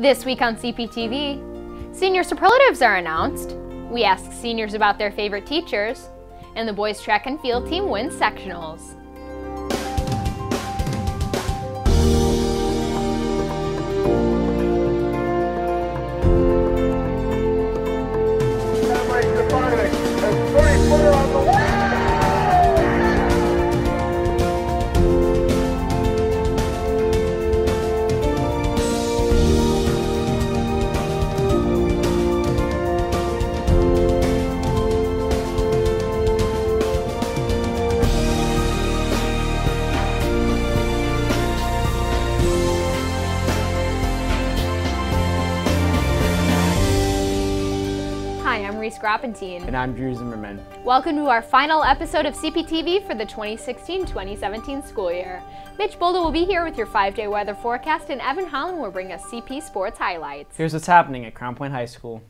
This week on Cptv, senior superlatives are announced, we ask seniors about their favorite teachers, and the boys track and field team wins sectionals. And I'm Drew Zimmerman. Welcome to our final episode of Cptv for the 2016-2017 school year. Mitch Bolda will be here with your 5-day weather forecast, and Evan Holland will bring us CP sports highlights. Here's what's happening at Crown Point High School.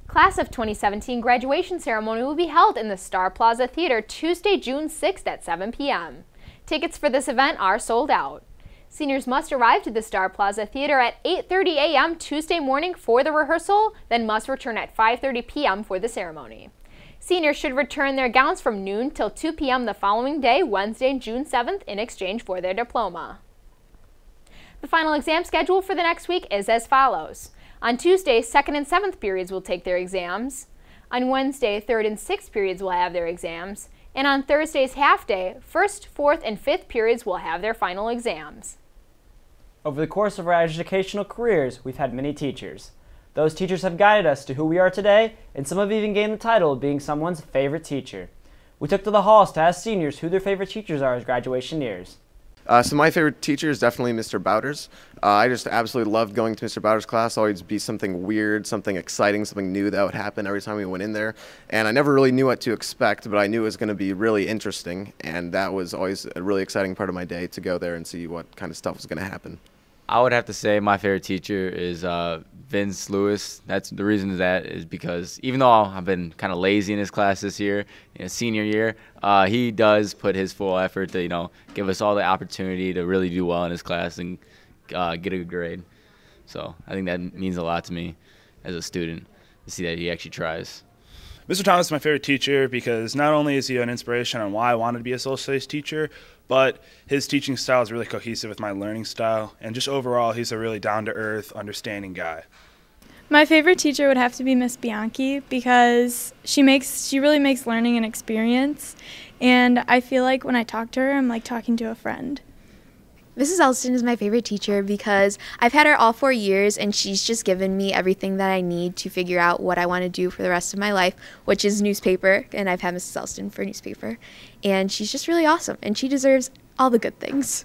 Class of 2017 graduation ceremony will be held in the Star Plaza Theater Tuesday, June 6th at 7 p.m. Tickets for this event are sold out. Seniors must arrive to the Star Plaza Theater at 8:30 a.m. Tuesday morning for the rehearsal, then must return at 5:30 p.m. for the ceremony. Seniors should return their gowns from noon till 2 p.m. the following day, Wednesday, June 7th, in exchange for their diploma. The final exam schedule for the next week is as follows. On Tuesday, 2nd and 7th periods will take their exams. On Wednesday, 3rd and 6th periods will have their exams. And on Thursday's half-day, 1st, 4th, and 5th periods will have their final exams. Over the course of our educational careers, we've had many teachers. Those teachers have guided us to who we are today, and some have even gained the title of being someone's favorite teacher. We took to the halls to ask seniors who their favorite teachers are as graduation nears. So my favorite teacher is definitely Mr. Bowders. I just absolutely loved going to Mr. Bowders' class. Always be something weird, something exciting, something new that would happen every time we went in there. And I never really knew what to expect, but I knew it was going to be really interesting. And that was always a really exciting part of my day, to go there and see what kind of stuff was going to happen. I would have to say my favorite teacher is Vince Lewis. That's the reason that is because even though I've been kind of lazy in his class this year, in his senior year, he does put his full effort to give us all the opportunity to really do well in his class and get a good grade. So I think that means a lot to me as a student to see that he actually tries. Mr. Thomas is my favorite teacher because not only is he an inspiration on why I wanted to be a social studies teacher, but his teaching style is really cohesive with my learning style, and just overall he's a really down-to-earth, understanding guy. My favorite teacher would have to be Miss Bianchi because she really makes learning an experience, and I feel like when I talk to her, I'm like talking to a friend. Mrs. Elston is my favorite teacher because I've had her all 4 years, and she's just given me everything that I need to figure out what I want to do for the rest of my life, which is newspaper, and I've had Mrs. Elston for newspaper. And she's just really awesome, and she deserves all the good things.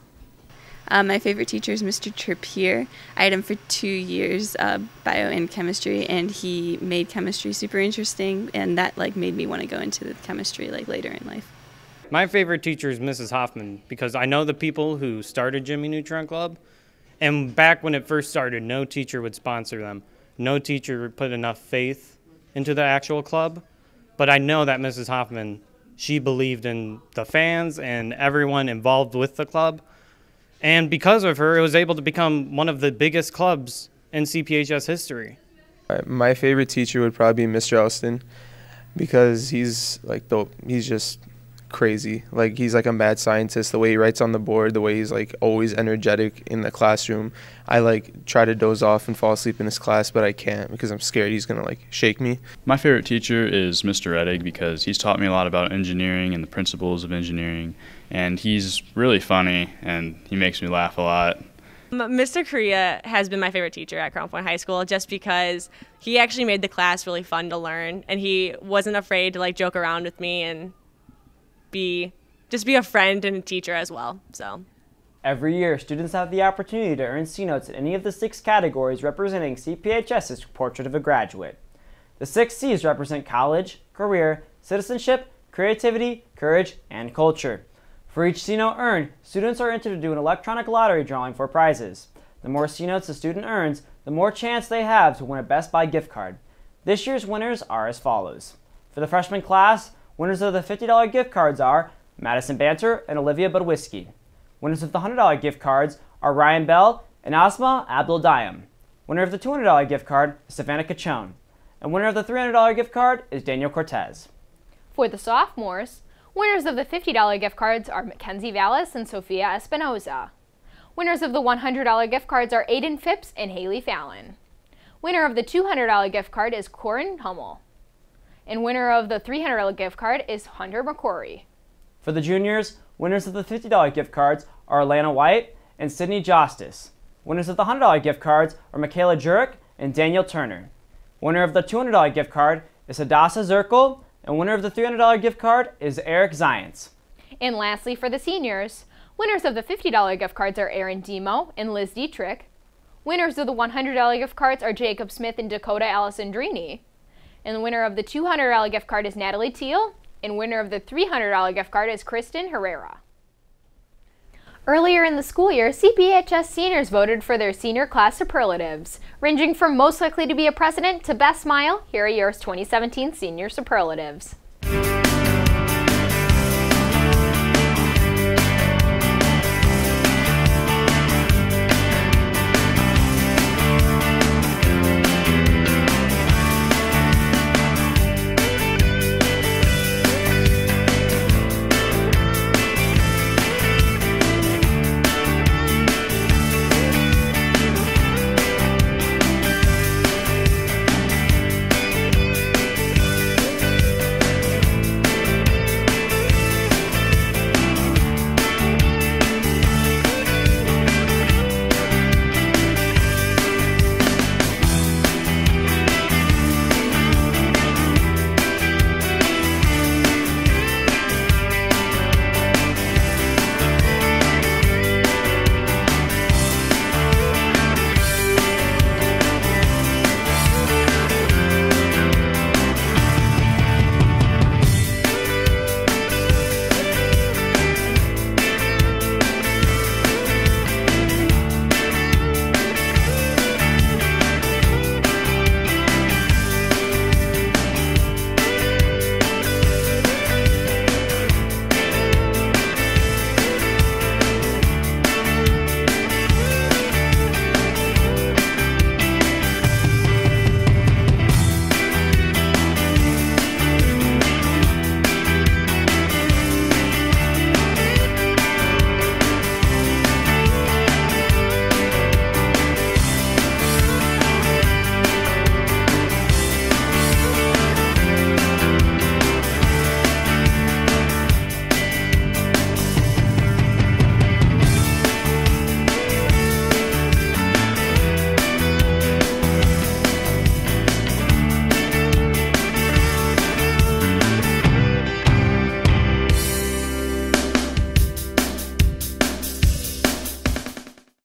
My favorite teacher is Mr. Trippier. I had him for 2 years, bio and chemistry, and he made chemistry super interesting, and that made me want to go into the chemistry later in life. My favorite teacher is Mrs. Hoffman because I know the people who started Jimmy Neutron Club, and back when it first started, no teacher would sponsor them. No teacher would put enough faith into the actual club, but I know that Mrs. Hoffman, she believed in the fans and everyone involved with the club, and because of her, it was able to become one of the biggest clubs in CPHS history. My favorite teacher would probably be Mr. Elston because he's just crazy. He's like a mad scientist. The way he writes on the board, the way he's always energetic in the classroom. I try to doze off and fall asleep in his class, but I can't because I'm scared he's gonna shake me. My favorite teacher is Mr. Reddig because he's taught me a lot about engineering and the principles of engineering, and he's really funny and he makes me laugh a lot. Mr. Korea has been my favorite teacher at Crown Point High School just because he actually made the class really fun to learn, and he wasn't afraid to joke around with me and just be a friend and a teacher as well. So Every year, students have the opportunity to earn C notes in any of the 6 categories representing CPHS's Portrait of a Graduate. The 6 C's represent college, career, citizenship, creativity, courage, and culture. For each C note earned, students are entered to do an electronic lottery drawing for prizes. The more C notes a student earns, the more chance they have to win a Best Buy gift card. This year's winners are as follows. For the freshman class, winners of the $50 gift cards are Madison Banter and Olivia Budwisky. Winners of the $100 gift cards are Ryan Bell and Asma Abdul Dayam. Winner of the $200 gift card is Savannah Cachone. And winner of the $300 gift card is Daniel Cortez. For the sophomores, winners of the $50 gift cards are Mackenzie Vallis and Sophia Espinoza. Winners of the $100 gift cards are Aiden Phipps and Haley Fallon. Winner of the $200 gift card is Corin Hummel. And winner of the $300 gift card is Hunter McCrory. For the juniors, winners of the $50 gift cards are Alana White and Sydney Justice. Winners of the $100 gift cards are Michaela Jurek and Daniel Turner. Winner of the $200 gift card is Hadassah Zirkle, and winner of the $300 gift card is Eric Zients. And lastly, for the seniors, winners of the $50 gift cards are Aaron Demo and Liz Dietrich. Winners of the $100 gift cards are Jacob Smith and Dakota Alessandrini. And the winner of the $200 gift card is Natalie Teal, and winner of the $300 gift card is Kristen Herrera. Earlier in the school year, CPHS seniors voted for their senior class superlatives. Ranging from most likely to be a president to best smile, here are your 2017 senior superlatives.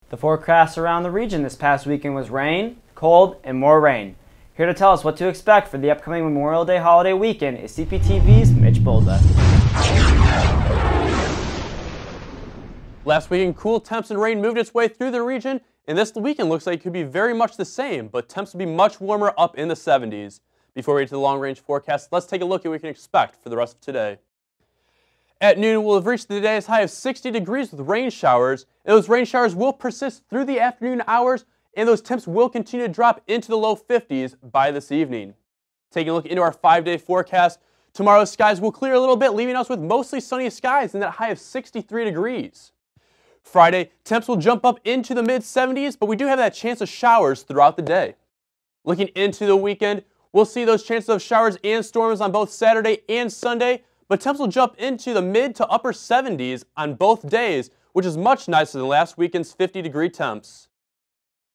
The forecast around the region this past weekend was rain, cold, and more rain. Here to tell us what to expect for the upcoming Memorial Day holiday weekend is Cptv's Mitch Bolda. Last weekend, cool temps and rain moved its way through the region, and this weekend looks like it could be very much the same, but temps will be much warmer up in the 70s. Before we get to the long-range forecast, let's take a look at what we can expect for the rest of today. At noon, we'll have reached the day's high of 60 degrees with rain showers, and those rain showers will persist through the afternoon hours, and those temps will continue to drop into the low 50s by this evening. Taking a look into our 5-day forecast, tomorrow's skies will clear a little bit, leaving us with mostly sunny skies and that high of 63 degrees. Friday, temps will jump up into the mid-70s, but we do have that chance of showers throughout the day. Looking into the weekend, we'll see those chances of showers and storms on both Saturday and Sunday, but temps will jump into the mid to upper 70s on both days, which is much nicer than last weekend's 50-degree temps.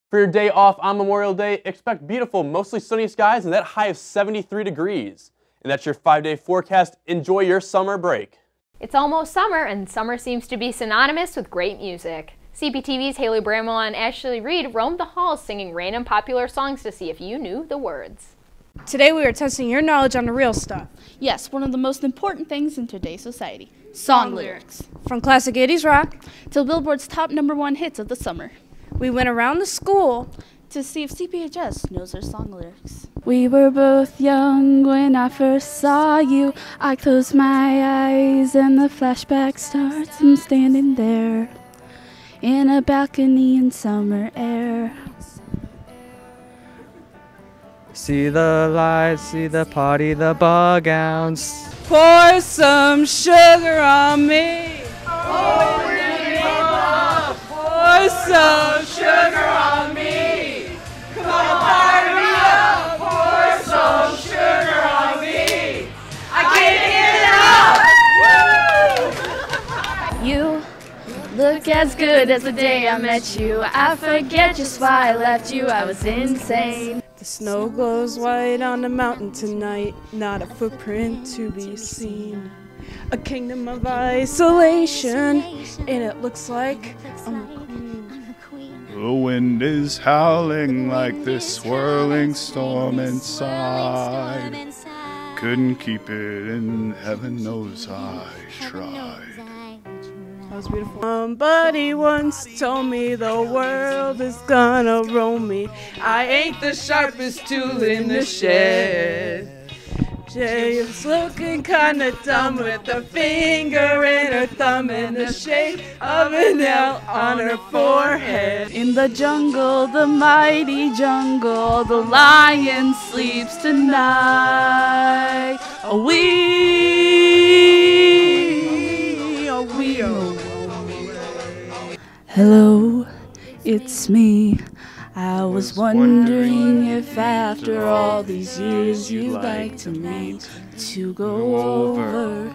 For your day off on Memorial Day, expect beautiful, mostly sunny skies and that high of 73 degrees. And that's your 5-day forecast. Enjoy your summer break. It's almost summer, and summer seems to be synonymous with great music. CPTV's Haley Bramwell and Ashley Reed roamed the halls singing random popular songs to see if you knew the words. Today we are testing your knowledge on the real stuff. Yes, one of the most important things in today's society. Song lyrics. From classic 80s rock to Billboard's top #1 hits of the summer. We went around the school to see if CPHS knows their song lyrics. We were both young when I first saw you. I close my eyes and the flashback starts. I'm standing there in a balcony in summer air. See the lights, see the party, the ball gowns. Pour some sugar on me. Pour some sugar on me. Come on, fire me up. Pour some sugar on me. I can't get enough. You look as good as the day I met you. I forget just why I left you. I was insane. The snow glows white on the mountain tonight, not a footprint to be seen. A kingdom of isolation, and it looks like I'm a queen. The wind is howling like this swirling storm inside. Couldn't keep it in, heaven knows I tried. That was beautiful. Somebody once told me the world is gonna roll me. I ain't the sharpest tool in the shed. Jay's looking kinda dumb with a finger and her thumb in the shape of an L on her forehead. In the jungle, the mighty jungle, the lion sleeps tonight. Hello, it's me. I was wondering if after all these years you'd like to meet to go over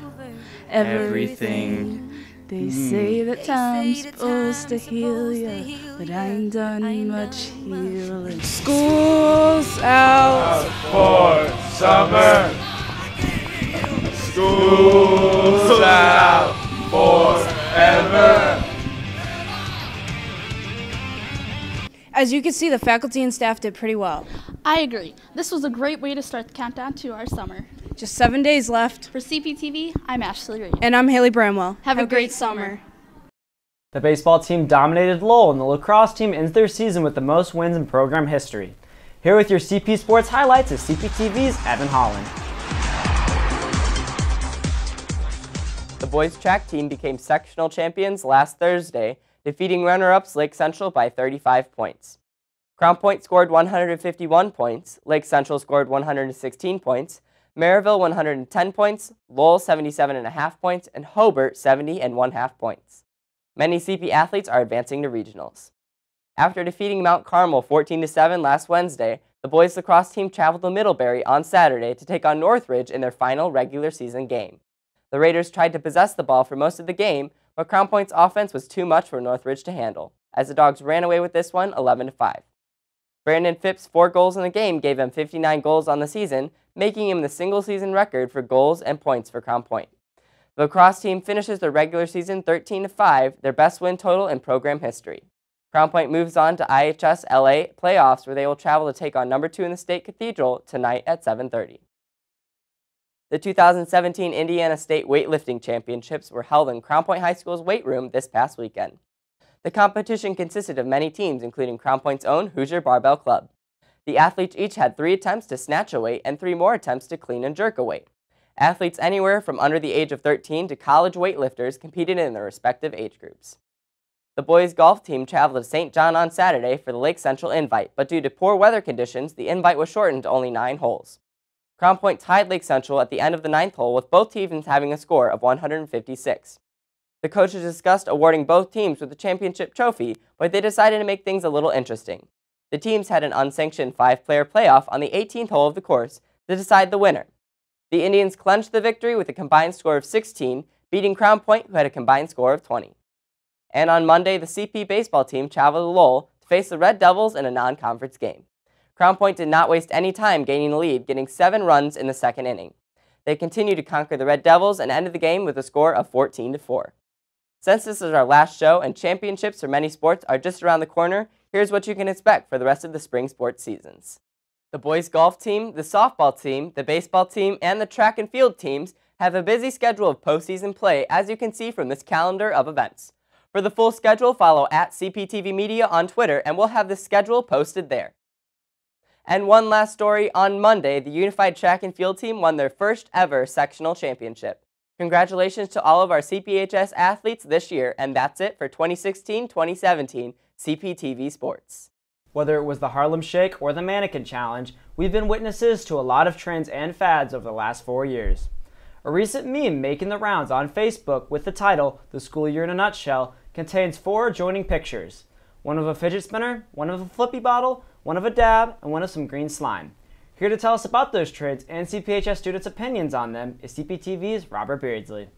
everything. They say that time's supposed to heal ya, but I ain't done much healing. School's out for summer. School's out forever. As you can see, the faculty and staff did pretty well. I agree. This was a great way to start the countdown to our summer. Just 7 days left. For Cptv, I'm Ashley Reed. And I'm Haley Bramwell. Have a great summer. The baseball team dominated Lowell, and the lacrosse team ends their season with the most wins in program history. Here with your CP Sports highlights is Cptv's Evan Holland. The boys track team became sectional champions last Thursday, defeating runner-ups Lake Central by 35 points. Crown Point scored 151 points, Lake Central scored 116 points, Maryville 110 points, Lowell 77.5 points, and Hobart 70.5 points. Many CP athletes are advancing to regionals. After defeating Mount Carmel 14-7 last Wednesday, the boys lacrosse team traveled to Middlebury on Saturday to take on Northridge in their final regular season game. The Raiders tried to possess the ball for most of the game, but Crown Point's offense was too much for Northridge to handle, as the Dogs ran away with this one 11-5. Brandon Phipps' 4 goals in the game gave him 59 goals on the season, making him the single-season record for goals and points for Crown Point. The lacrosse team finishes their regular season 13-5, their best win total in program history. Crown Point moves on to IHS LA playoffs, where they will travel to take on number 2 in the state Cathedral tonight at 7:30. The 2017 Indiana State Weightlifting Championships were held in Crown Point High School's weight room this past weekend. The competition consisted of many teams, including Crown Point's own Hoosier Barbell Club. The athletes each had 3 attempts to snatch a weight and 3 more attempts to clean and jerk a weight. Athletes anywhere from under the age of 13 to college weightlifters competed in their respective age groups. The boys' golf team traveled to St. John on Saturday for the Lake Central Invite, but due to poor weather conditions, the invite was shortened to only 9 holes. Crown Point tied Lake Central at the end of the 9th hole, with both teams having a score of 156. The coaches discussed awarding both teams with the championship trophy, but they decided to make things a little interesting. The teams had an unsanctioned 5-player playoff on the 18th hole of the course to decide the winner. The Indians clinched the victory with a combined score of 16, beating Crown Point, who had a combined score of 20. And on Monday, the CP baseball team traveled to Lowell to face the Red Devils in a non-conference game. Crown Point did not waste any time gaining the lead, getting 7 runs in the 2nd inning. They continued to conquer the Red Devils and ended the game with a score of 14-4. Since this is our last show and championships for many sports are just around the corner, here's what you can expect for the rest of the spring sports seasons. The boys golf team, the softball team, the baseball team, and the track and field teams have a busy schedule of postseason play, as you can see from this calendar of events. For the full schedule, follow @CPTV Media on Twitter, and we'll have the schedule posted there. And one last story, on Monday, the Unified Track and Field team won their first ever sectional championship. Congratulations to all of our CPHS athletes this year, and that's it for 2016-2017 CPTV Sports. Whether it was the Harlem Shake or the Mannequin Challenge, we've been witnesses to a lot of trends and fads over the last 4 years. A recent meme making the rounds on Facebook with the title, "The School Year in a Nutshell," contains 4 adjoining pictures. One of a fidget spinner, one of a flippy bottle, one of a dab, and one of some green slime. Here to tell us about those trends and CPHS students' opinions on them is CPTV's Robert Beardsley.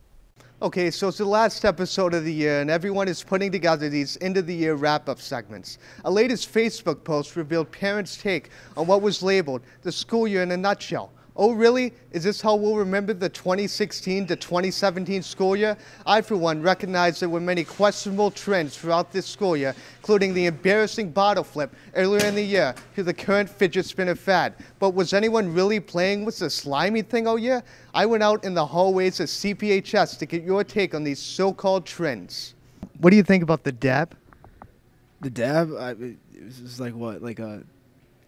Okay, so it's the last episode of the year, and everyone is putting together these end-of-the-year wrap-up segments. A latest Facebook post revealed parents' take on what was labeled the school year in a nutshell. Oh, really? Is this how we'll remember the 2016 to 2017 school year? I, for one, recognize there were many questionable trends throughout this school year, including the embarrassing bottle flip earlier in the year to the current fidget spinner fad. But was anyone really playing with the slimy thing all year? I went out in the hallways of CPHS to get your take on these so-called trends. What do you think about the dab? The dab? It was like what, like a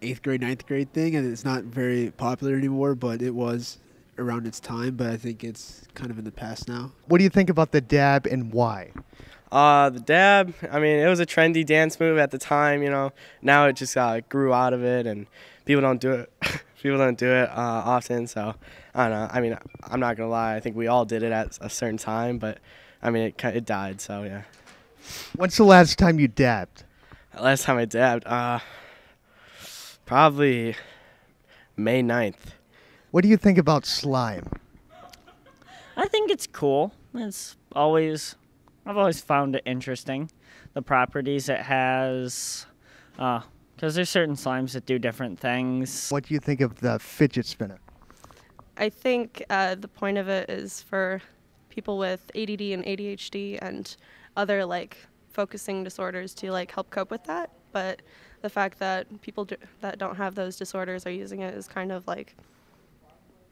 8th grade, 9th grade thing, and it's not very popular anymore, but it was around its time, but I think it's kind of in the past now. What do you think about the dab and why? The dab, I mean, it was a trendy dance move at the time, you know. Now it just grew out of it, and people don't do it. People don't do it often, so I don't know. I mean, I'm not going to lie. I think we all did it at a certain time, but, I mean, it died, so yeah. When's the last time you dabbed? Last time I dabbed? Probably May 9th. What do you think about slime? I think it's cool. I've always found it interesting, the properties it has, because there's certain slimes that do different things. What do you think of the fidget spinner? I think the point of it is for people with ADD and ADHD and other focusing disorders to help cope with that, but the fact that people that don't have those disorders are using it is kind of I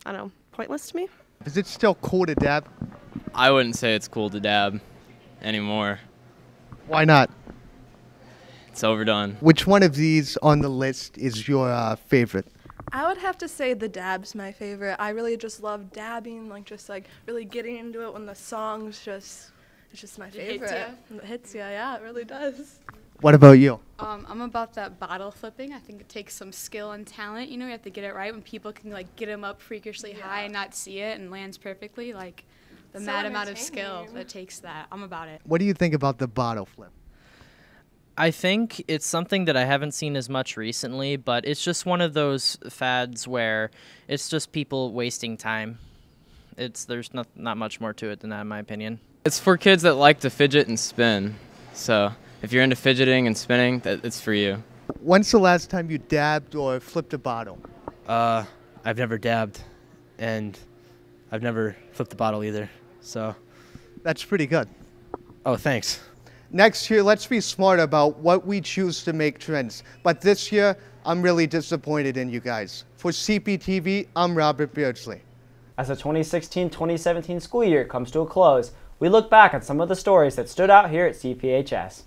don't know, pointless to me. Is it still cool to dab? I wouldn't say it's cool to dab anymore. Why not? It's overdone. Which one of these on the list is your favorite? I would have to say the dab's my favorite. I really just love dabbing, really getting into it when the song's it's just my favorite. It hits ya, yeah, it really does. What about you? I'm about that bottle flipping. I think it takes some skill and talent. You know, you have to get it right when people can get them up freakishly high and not see it and lands perfectly. The mad amount of skill that takes that. I'm about it. What do you think about the bottle flip? I think it's something that I haven't seen as much recently, but it's just one of those fads where it's just people wasting time. There's not much more to it than that, in my opinion. It's for kids that like to fidget and spin, so if you're into fidgeting and spinning, it's for you. When's the last time you dabbed or flipped a bottle? I've never dabbed, and I've never flipped a bottle either, so. That's pretty good. Oh, thanks. Next year, let's be smart about what we choose to make trends. But this year, I'm really disappointed in you guys. For CPTV, I'm Robert Beardsley. As the 2016-2017 school year comes to a close, we look back at some of the stories that stood out here at CPHS.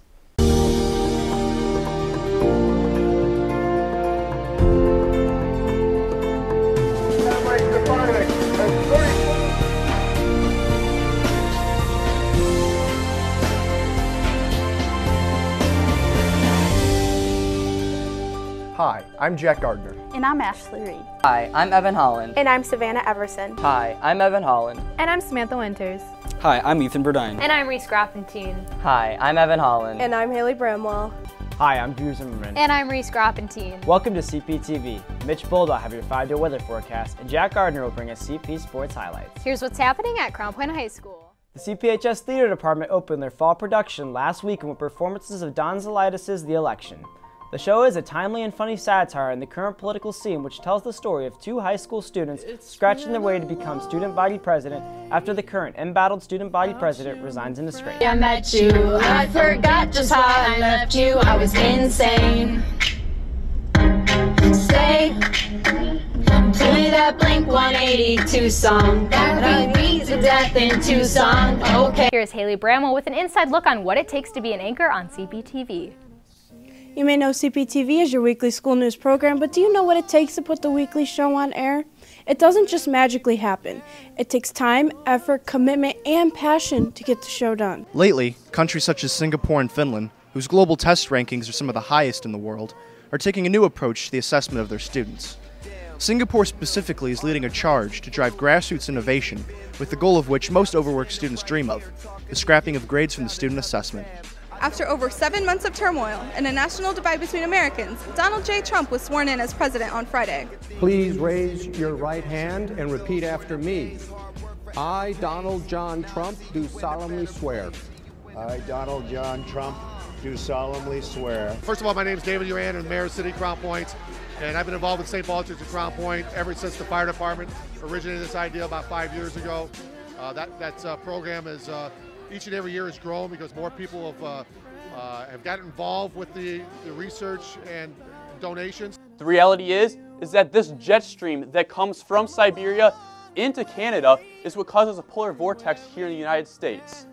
Hi, I'm Jack Gardner. And I'm Ashley Reed. Hi, I'm Evan Holland. And I'm Savannah Everson. Hi, I'm Evan Holland. And I'm Samantha Winters. Hi, I'm Ethan Burdine. And I'm Reese Groffentine. Hi, I'm Evan Holland. And I'm Haley Bramwell. Hi, I'm Drew Zimmerman. And I'm Reese Groffentine. Welcome to CPTV. Mitch Bold will have your 5-day weather forecast, and Jack Gardner will bring us CP sports highlights. Here's what's happening at Crown Point High School. The CPHS Theater Department opened their fall production last weekend with performances of Don Zolidis' The Election. The show is a timely and funny satire on the current political scene, which tells the story of 2 high school students scratching their way to become student body president after the current embattled student body president resigns in disgrace. I met you, I forgot just how I left you, I was insane. Stay, play that Blink 182 song, that beat me to death in Tucson, okay. Here's Haley Bramwell with an inside look on what it takes to be an anchor on CPTV. You may know CPTV as your weekly school news program, but do you know what it takes to put the weekly show on air? It doesn't just magically happen. It takes time, effort, commitment, and passion to get the show done. Lately, countries such as Singapore and Finland whose global test rankings are some of the highest in the world, are taking a new approach to the assessment of their students. Singapore specifically is leading a charge to drive grassroots innovation with the goal of which most overworked students dream of, the scrapping of grades from the student assessment. After over 7 months of turmoil and a national divide between Americans, Donald J. Trump was sworn in as president on Friday. Please raise your right hand and repeat after me. I, Donald John Trump, do solemnly swear. I, Donald John Trump, do solemnly swear. First of all, my name is David Uran, I'm Mayor of City Crown Point, and I've been involved with St. Paul Church of Crown Point ever since the fire department originated this idea about 5 years ago. That program is each and every year has grown because more people have gotten involved with the research and donations. The reality is that this jet stream that comes from Siberia into Canada is what causes a polar vortex here in the United States.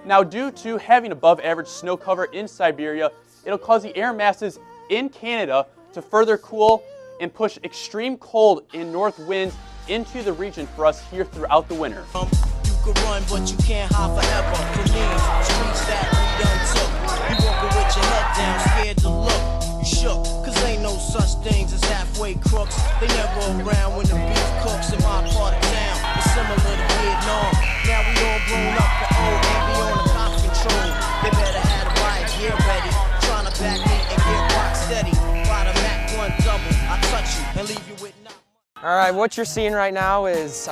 Now, due to having above average snow cover in Siberia, it'll cause the air masses in Canada to further cool and push extreme cold and north winds into the region for us here throughout the winter. You could run, but you can't hide forever. For me, streets that we done took. You walking with your head down, scared to look. You shook, cause ain't no such things as halfway crooks. They never around when the beef cooks in my part of town. It's similar to Vietnam. Now we all grown up and old and be on the cop control. They better have the riot gear ready. Trying to back me and get rock steady. By the Mac 1 double, I touch you and leave you with nothing. All right, what you're seeing right now is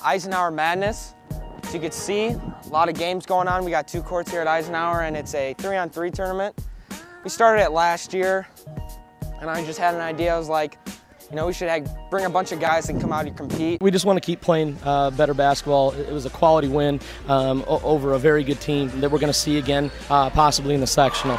Eisenhower Madness. As you can see, a lot of games going on. We got 2 courts here at Eisenhower, and it's a 3-on-3 tournament. We started it last year, and I just had an idea. I was like, you know, we should bring a bunch of guys that can come out and compete. We just want to keep playing better basketball. It was a quality win over a very good team that we're going to see again, possibly in the sectional.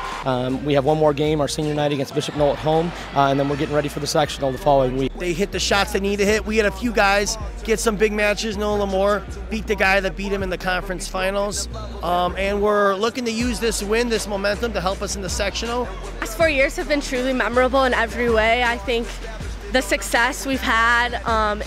We have one more game, our senior night against Bishop Knoll at home, and then we're getting ready for the sectional the following week. They hit the shots they need to hit. We had a few guys get some big matches. Noah Lamore beat the guy that beat him in the conference finals. And we're looking to use this win, this momentum, to help us in the sectional. The last 4 years have been truly memorable in every way. I think the success we've had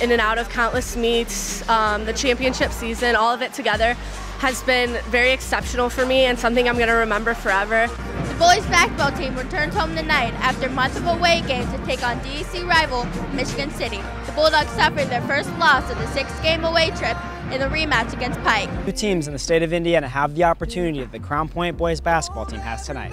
in and out of countless meets, the championship season, all of it together has been very exceptional for me and something I'm going to remember forever. The boys basketball team returns home tonight after months of away games to take on DEC rival Michigan City. The Bulldogs suffered their first loss of the 6-game away trip in the rematch against Pike. 2 teams in the state of Indiana have the opportunity that the Crown Point boys basketball team has tonight.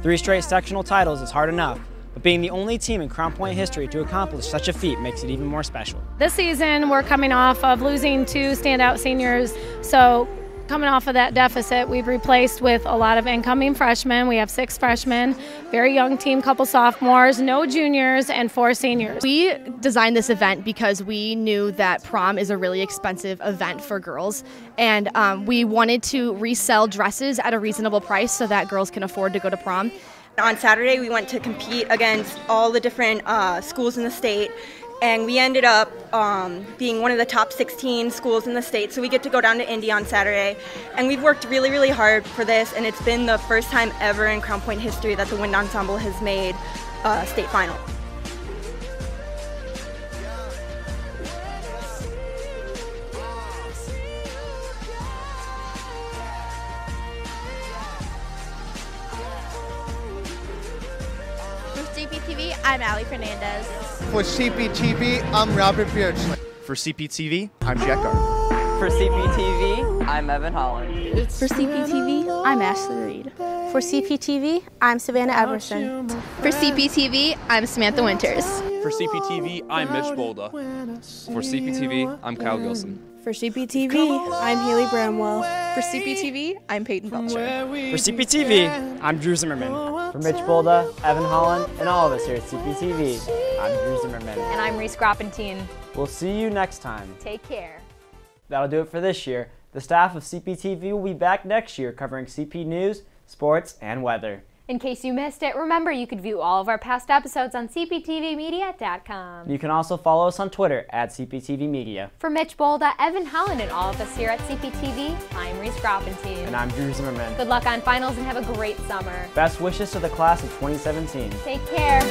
3 straight sectional titles is hard enough, but being the only team in Crown Point history to accomplish such a feat makes it even more special. This season, we're coming off of losing 2 standout seniors, so coming off of that deficit, we've replaced with a lot of incoming freshmen. We have 6 freshmen, very young team, couple sophomores, no juniors, and 4 seniors. We designed this event because we knew that prom is a really expensive event for girls, and we wanted to resell dresses at a reasonable price so that girls can afford to go to prom. On Saturday, we went to compete against all the different schools in the state, and we ended up being one of the top 16 schools in the state, so we get to go down to Indy on Saturday. And we've worked really, really hard for this, and it's been the first time ever in Crown Point history that the wind ensemble has made a state final. Cptv, I'm Ali Fernandez. For Cptv, I'm Robert Beardsley. For Cptv, I'm Jack Gardner. For Cptv, I'm Evan Holland. For Cptv, I'm Ashley Reed. For Cptv, I'm Savannah Everson. For Cptv, I'm Samantha Winters. For Cptv, I'm Mitch Bolda. For Cptv, I'm Kyle Gilson. For Cptv, I'm Haley Bramwell. For Cptv, I'm Peyton Belcher. For Cptv, I'm Drew Zimmerman. For Mitch Bolda, Evan Holland, and all of us here at Cptv, I'm Drew Zimmerman. And I'm Reese Groppentine. We'll see you next time. Take care. That'll do it for this year. The staff of Cptv will be back next year covering CP news, sports, and weather. In case you missed it, remember you could view all of our past episodes on cptvmedia.com. You can also follow us on Twitter at CPTVmedia. For Mitch Bolda, Evan Holland, and all of us here at CPTV, I'm Reese Groppentine. And I'm Drew Zimmerman. Good luck on finals and have a great summer. Best wishes to the class of 2017. Take care.